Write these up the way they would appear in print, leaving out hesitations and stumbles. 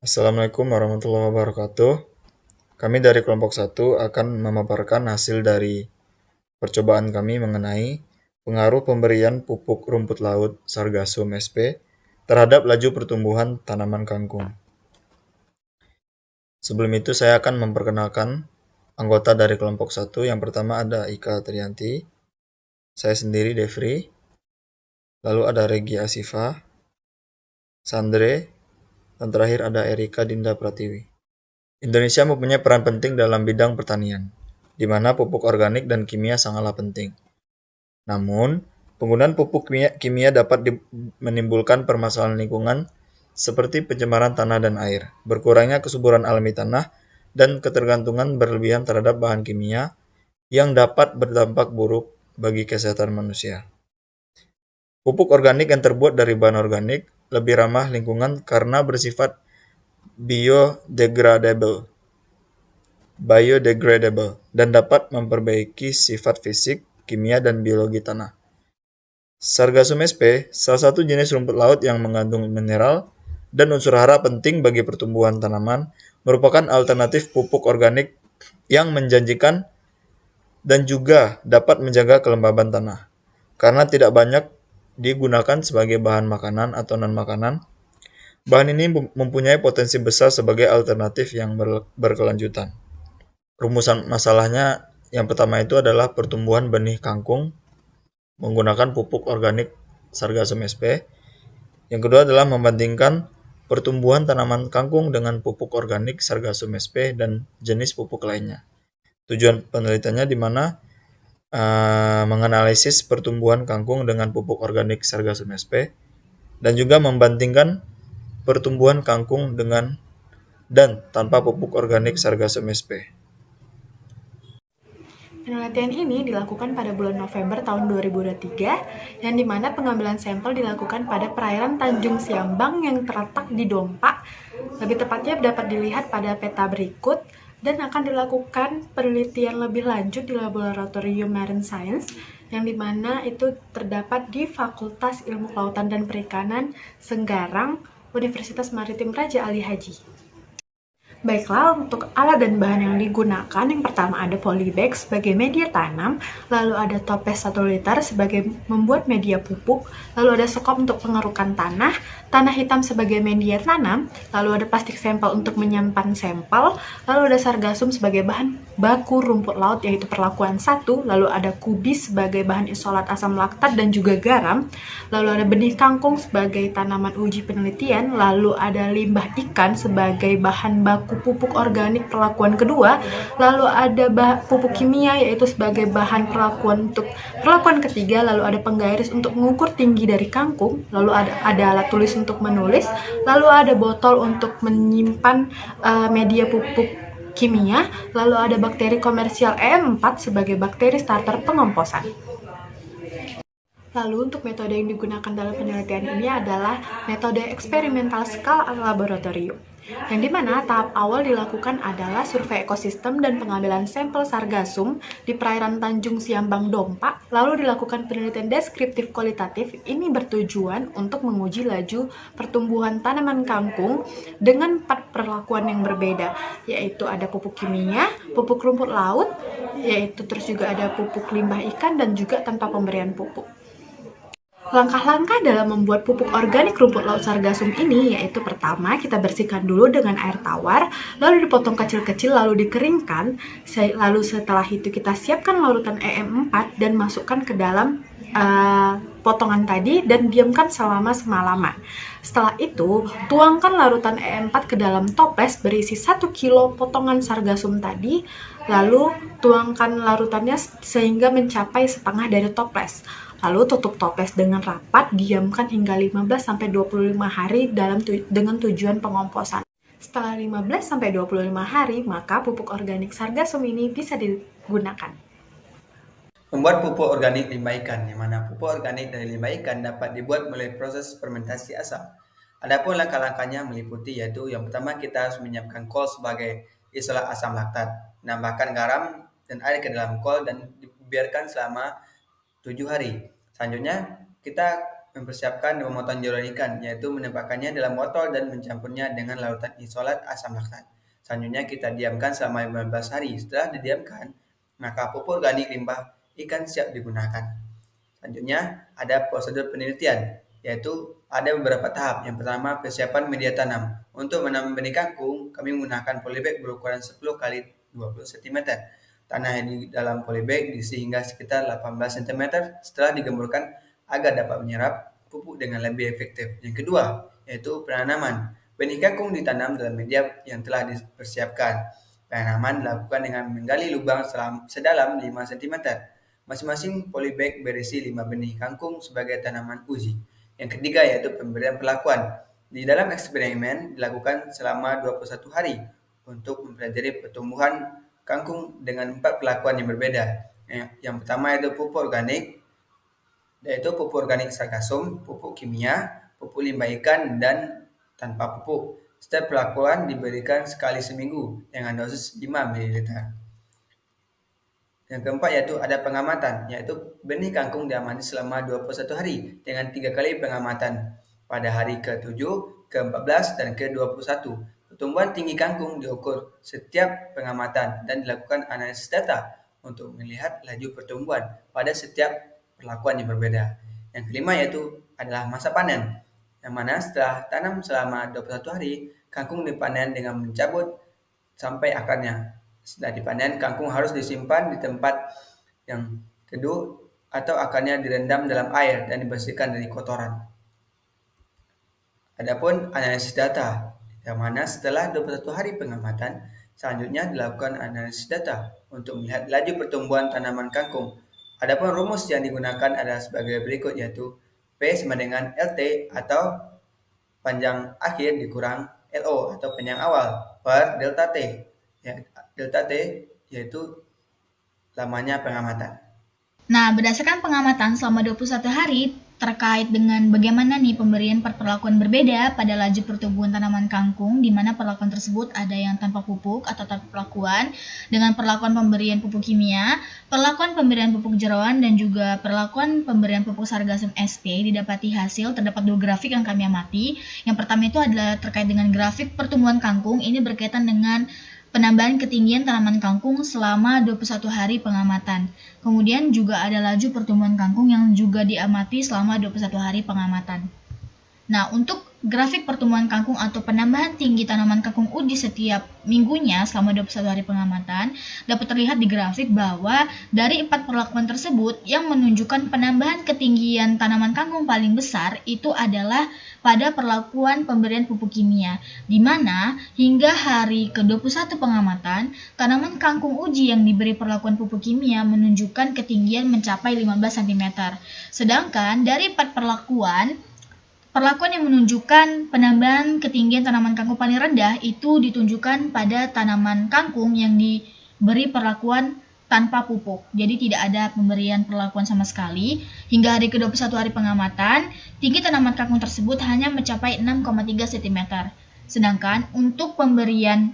Assalamualaikum warahmatullahi wabarakatuh. Kami dari kelompok satu akan memaparkan hasil dari percobaan kami mengenai pengaruh pemberian pupuk rumput laut Sargassum sp terhadap laju pertumbuhan tanaman kangkung. Sebelum itu saya akan memperkenalkan anggota dari kelompok satu. Yang pertama ada Ika Trianti, saya sendiri Devri, lalu ada Regi Asifa, Sandre, dan terakhir ada Erika Dinda Pratiwi. Indonesia mempunyai peran penting dalam bidang pertanian, di mana pupuk organik dan kimia sangatlah penting. Namun, penggunaan pupuk kimia dapat menimbulkan permasalahan lingkungan seperti pencemaran tanah dan air, berkurangnya kesuburan alami tanah, dan ketergantungan berlebihan terhadap bahan kimia yang dapat berdampak buruk bagi kesehatan manusia. Pupuk organik yang terbuat dari bahan organik lebih ramah lingkungan karena bersifat biodegradable dan dapat memperbaiki sifat fisik, kimia, dan biologi tanah. Sargassum sp, salah satu jenis rumput laut yang mengandung mineral dan unsur hara penting bagi pertumbuhan tanaman, merupakan alternatif pupuk organik yang menjanjikan dan juga dapat menjaga kelembaban tanah. Karena tidak banyak digunakan sebagai bahan makanan atau non-makanan, bahan ini mempunyai potensi besar sebagai alternatif yang berkelanjutan. Rumusan masalahnya yang pertama itu adalah pertumbuhan benih kangkung menggunakan pupuk organik Sargassum sp. Yang kedua adalah membandingkan pertumbuhan tanaman kangkung dengan pupuk organik Sargassum sp dan jenis pupuk lainnya. Tujuan penelitiannya di mana menganalisis pertumbuhan kangkung dengan pupuk organik Sargassum sp dan juga membandingkan pertumbuhan kangkung dengan dan tanpa pupuk organik Sargassum sp. Penelitian ini dilakukan pada bulan November tahun 2023, yang dimana pengambilan sampel dilakukan pada perairan Tanjung Siambang yang terletak di Dompa. Lebih tepatnya dapat dilihat pada peta berikut, dan akan dilakukan penelitian lebih lanjut di Laboratorium Marine Science, yang dimana itu terdapat di Fakultas Ilmu Kelautan dan Perikanan Senggarang, Universitas Maritim Raja Ali Haji. Baiklah, untuk alat dan bahan yang digunakan, yang pertama ada polybag sebagai media tanam, lalu ada toples 1 liter sebagai membuat media pupuk, lalu ada sekop untuk pengerukan tanah hitam sebagai media tanam, lalu ada plastik sampel untuk menyimpan sampel, lalu ada sargasum sebagai bahan baku rumput laut yaitu perlakuan 1, lalu ada kubis sebagai bahan isolat asam laktat dan juga garam, lalu ada benih kangkung sebagai tanaman uji penelitian, lalu ada limbah ikan sebagai bahan baku pupuk organik perlakuan kedua, lalu ada pupuk kimia yaitu sebagai bahan perlakuan ketiga, lalu ada penggairis untuk mengukur tinggi dari kangkung, lalu ada alat tulis untuk menulis, lalu ada botol untuk menyimpan media pupuk kimia, lalu ada bakteri komersial E4 sebagai bakteri starter pengomposan. Lalu untuk metode yang digunakan dalam penelitian ini adalah metode eksperimental skala laboratorium, yang dimana tahap awal dilakukan adalah survei ekosistem dan pengambilan sampel sargasum di perairan Tanjung Siambang Dompa, lalu dilakukan penelitian deskriptif kualitatif. Ini bertujuan untuk menguji laju pertumbuhan tanaman kangkung dengan 4 perlakuan yang berbeda, yaitu ada pupuk kimia, pupuk rumput laut, yaitu terus juga ada pupuk limbah ikan dan juga tanpa pemberian pupuk. Langkah-langkah dalam membuat pupuk organik rumput laut sargasum ini yaitu pertama, kita bersihkan dulu dengan air tawar, lalu dipotong kecil-kecil, lalu dikeringkan, lalu setelah itu kita siapkan larutan EM4 dan masukkan ke dalam potongan tadi dan diamkan selama semalaman. Setelah itu, tuangkan larutan EM4 ke dalam toples berisi 1 kilo potongan sargasum tadi, lalu tuangkan larutannya sehingga mencapai setengah dari toples. Lalu tutup toples dengan rapat, diamkan hingga 15-25 hari dengan tujuan pengomposan. Setelah 15-25 hari, maka pupuk organik sargasum ini bisa digunakan. Membuat pupuk organik limbah ikan, yang mana pupuk organik dari limbah ikan dapat dibuat melalui proses fermentasi asam. Adapun langkah-langkahnya meliputi yaitu yang pertama kita harus menyiapkan kol sebagai isolat asam laktat, menambahkan garam dan air ke dalam kol dan dibiarkan selama 7 hari. Selanjutnya kita mempersiapkan memotong jeruan ikan, yaitu menempatkannya dalam botol dan mencampurnya dengan larutan isolat asam laktat. Selanjutnya kita diamkan selama 15 hari. Setelah didiamkan, maka pupuk organik limbah ikan siap digunakan. Selanjutnya ada prosedur penelitian, yaitu ada beberapa tahap. Yang pertama, persiapan media tanam. Untuk menanam benih kangkung, kami menggunakan polybag berukuran 10 kali 20 cm. Tanah yang di dalam polybag diisi hingga sekitar 18 cm setelah digemburkan agar dapat menyerap pupuk dengan lebih efektif. Yang kedua, yaitu penanaman. Benih kangkung ditanam dalam media yang telah dipersiapkan. Penanaman dilakukan dengan menggali lubang sedalam 5 cm. Masing-masing polybag berisi 5 benih kangkung sebagai tanaman uji. Yang ketiga yaitu pemberian perlakuan. Di dalam eksperimen dilakukan selama 21 hari untuk mempelajari pertumbuhan kangkung dengan 4 perlakuan yang berbeda. Yang pertama yaitu pupuk organik, yaitu pupuk organik sargasum, pupuk kimia, pupuk limbah ikan, dan tanpa pupuk. Setiap perlakuan diberikan sekali seminggu dengan dosis 5 ml. Yang keempat yaitu ada pengamatan, yaitu benih kangkung diamati selama 21 hari dengan 3 kali pengamatan pada hari ke-7, ke-14, dan ke-21. Pertumbuhan tinggi kangkung diukur setiap pengamatan dan dilakukan analisis data untuk melihat laju pertumbuhan pada setiap perlakuan yang berbeda. Yang kelima yaitu adalah masa panen, yang mana setelah tanam selama 21 hari, kangkung dipanen dengan mencabut sampai akarnya. Setelah dipanen, kangkung harus disimpan di tempat yang teduh atau akarnya direndam dalam air dan dibersihkan dari kotoran. Adapun analisis data, yang mana setelah 21 hari pengamatan, selanjutnya dilakukan analisis data untuk melihat laju pertumbuhan tanaman kangkung. Adapun rumus yang digunakan adalah sebagai berikut, yaitu P sama dengan LT atau panjang akhir dikurang LO atau panjang awal per delta T. Ya, delta T yaitu lamanya pengamatan. Nah, berdasarkan pengamatan selama 21 hari terkait dengan bagaimana nih pemberian perlakuan berbeda pada laju pertumbuhan tanaman kangkung, di mana perlakuan tersebut ada yang tanpa pupuk atau tanpa perlakuan, dengan perlakuan pemberian pupuk kimia, perlakuan pemberian pupuk jeroan, dan juga perlakuan pemberian pupuk sargasum SP. Didapati hasil, terdapat 2 grafik yang kami amati. Yang pertama itu adalah terkait dengan grafik pertumbuhan kangkung, ini berkaitan dengan penambahan ketinggian tanaman kangkung selama 21 hari pengamatan. Kemudian juga ada laju pertumbuhan kangkung yang juga diamati selama 21 hari pengamatan. Nah, untuk grafik pertumbuhan kangkung atau penambahan tinggi tanaman kangkung uji setiap minggunya selama 21 hari pengamatan, dapat terlihat di grafik bahwa dari 4 perlakuan tersebut yang menunjukkan penambahan ketinggian tanaman kangkung paling besar itu adalah pada perlakuan pemberian pupuk kimia, di mana hingga hari ke-21 pengamatan, tanaman kangkung uji yang diberi perlakuan pupuk kimia menunjukkan ketinggian mencapai 15 cm. Sedangkan dari 4 perlakuan yang menunjukkan penambahan ketinggian tanaman kangkung paling rendah itu ditunjukkan pada tanaman kangkung yang diberi perlakuan tanpa pupuk. Jadi tidak ada pemberian perlakuan sama sekali. Hingga hari ke-21 hari pengamatan, tinggi tanaman kangkung tersebut hanya mencapai 6,3 cm. Sedangkan untuk pemberian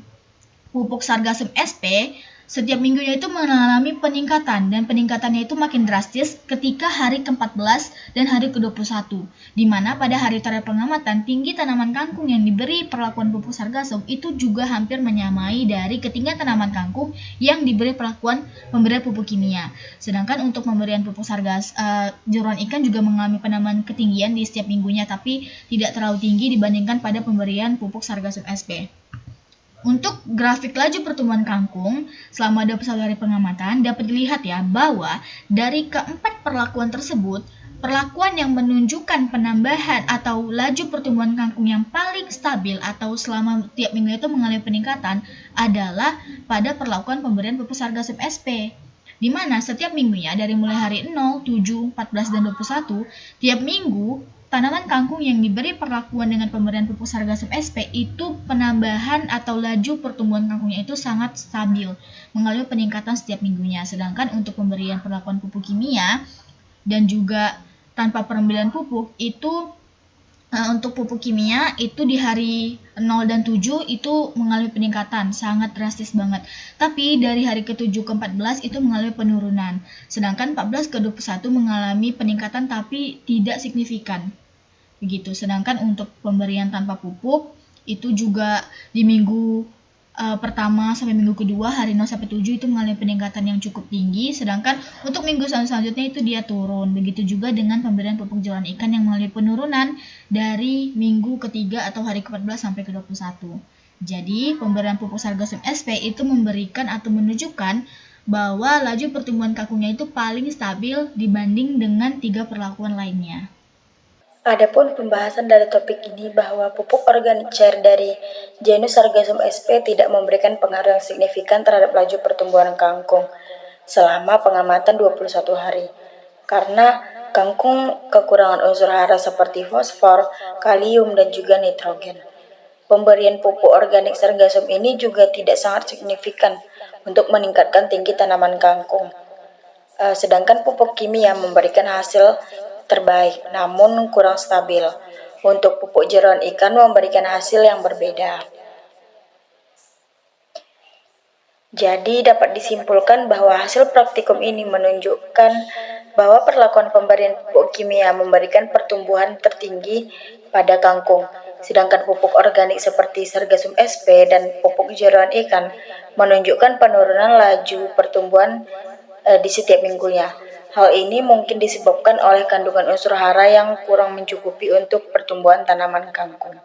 pupuk sargasum SP, setiap minggunya itu mengalami peningkatan, dan peningkatannya itu makin drastis ketika hari ke-14 dan hari ke-21, di mana pada hari terakhir pengamatan tinggi tanaman kangkung yang diberi perlakuan pupuk sargasum itu juga hampir menyamai dari ketinggian tanaman kangkung yang diberi perlakuan pemberian pupuk kimia. Sedangkan untuk pemberian pupuk jeroan ikan juga mengalami penambahan ketinggian di setiap minggunya, tapi tidak terlalu tinggi dibandingkan pada pemberian pupuk sargasum SP. Untuk grafik laju pertumbuhan kangkung selama 21 hari pengamatan dapat dilihat ya bahwa dari keempat perlakuan tersebut, perlakuan yang menunjukkan penambahan atau laju pertumbuhan kangkung yang paling stabil atau selama tiap minggu itu mengalami peningkatan adalah pada perlakuan pemberian pupuk sargasum SP. Di mana setiap minggunya dari mulai hari 0, 7, 14, dan 21, tiap minggu tanaman kangkung yang diberi perlakuan dengan pemberian pupuk sargasum SP itu penambahan atau laju pertumbuhan kangkungnya itu sangat stabil, mengalami peningkatan setiap minggunya. Sedangkan untuk pemberian perlakuan pupuk kimia dan juga tanpa pemberian pupuk itu Untuk pupuk kimia itu di hari 0 dan 7 itu mengalami peningkatan, sangat drastis banget. Tapi dari hari ke-7 ke 14 itu mengalami penurunan. Sedangkan 14 ke 21 mengalami peningkatan tapi tidak signifikan. Begitu. Sedangkan untuk pemberian tanpa pupuk itu juga di minggu pertama sampai minggu kedua hari 0 sampai 7 itu mengalami peningkatan yang cukup tinggi, sedangkan untuk minggu selanjutnya itu dia turun. Begitu juga dengan pemberian pupuk jeroan ikan yang mengalami penurunan dari minggu ketiga atau hari ke-14 sampai ke-21. Jadi pemberian pupuk Sargassum SP itu memberikan atau menunjukkan bahwa laju pertumbuhan kangkungnya itu paling stabil dibanding dengan 3 perlakuan lainnya. Adapun pembahasan dari topik ini bahwa pupuk organik cair dari genus Sargassum sp tidak memberikan pengaruh yang signifikan terhadap laju pertumbuhan kangkung selama pengamatan 21 hari. Karena kangkung kekurangan unsur hara seperti fosfor, kalium, dan juga nitrogen. Pemberian pupuk organik Sargassum ini juga tidak sangat signifikan untuk meningkatkan tinggi tanaman kangkung. Sedangkan pupuk kimia memberikan hasil terbaik namun kurang stabil. Untuk pupuk jeroan ikan memberikan hasil yang berbeda. Jadi dapat disimpulkan bahwa hasil praktikum ini menunjukkan bahwa perlakuan pemberian pupuk kimia memberikan pertumbuhan tertinggi pada kangkung, sedangkan pupuk organik seperti Sargassum sp dan pupuk jeroan ikan menunjukkan penurunan laju pertumbuhan di setiap minggunya. Hal ini mungkin disebabkan oleh kandungan unsur hara yang kurang mencukupi untuk pertumbuhan tanaman kangkung.